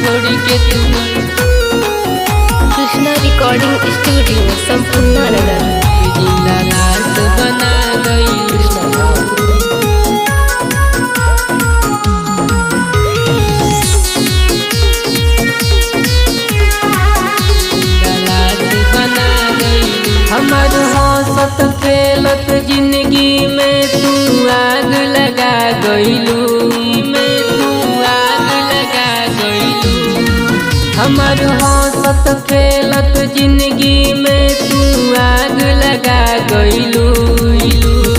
छोड़ के तू कृष्णा रिकॉर्डिंग स्टूडियो संपूर्ण नगर। जिंदा लाश बना गई हमर हौसत खेलत जिंदगी में तू आग लगा गइलू हमर हौसत खेलत जिंदगी में तू आग लगा गइलू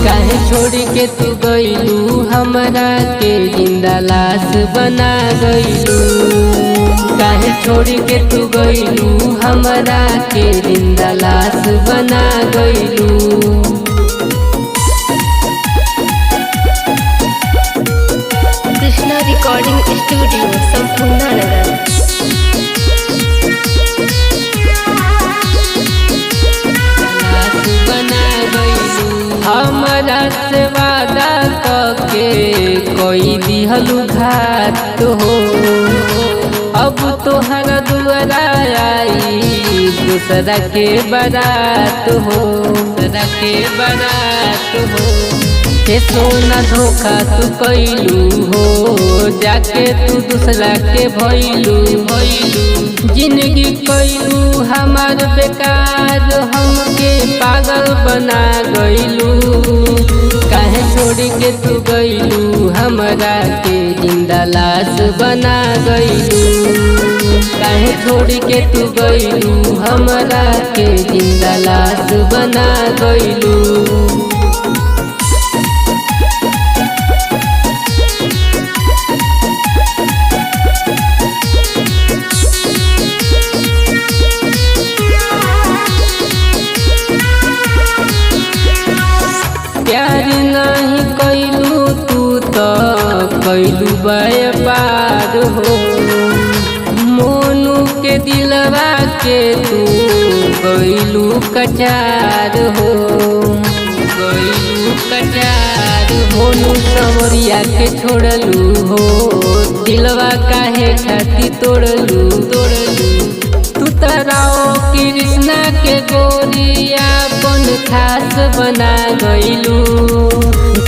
काहे छोड़ के तू गइलू हमरा के जिंदा लाश बना गइलू काहे छोड़ के तू गइलू हमरा के जिंदा लाश बना गइलू। कृष्णा रिकॉर्डिंग स्टूडियो संपूर्ण नगर। हमरा से वादा करके कोई दिहलु घात हो अब तोहरा दुआरा आई दूसरा के बारात हो के सोना धोखा तू कैलू हो जाके तू दूसरा के भइलू जिंदगी कैलू हमार बेकार हमके पागल बना गइलू काहे छोड़ के तू गइलू हमरा के जिंदा लाश बना गइलू काहे छोड़ के तू गइलू हमरा के जिंदा लाश बना गइलू। प्यार नहीं कैलू तू तो कैलू व्यापार हो मोनू के दिलवा के तू कैलू कचार हो मोनू समरिया के छोड़लू हो दिलवा काहे खाती तोड़लू तू तराओ कृष्णा के गोरिया बन खास बना गइलू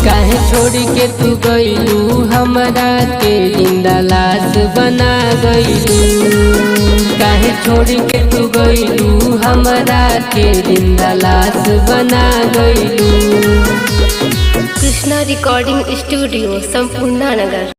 काहे छोड़ के तू गइलू हमरा के जिंदा लाश बना गइलू काहे छोड़ के तू गइलू हमरा के जिंदा लाश बना गइलू। कृष्णा रिकॉर्डिंग स्टूडियो संपूर्ण नगर।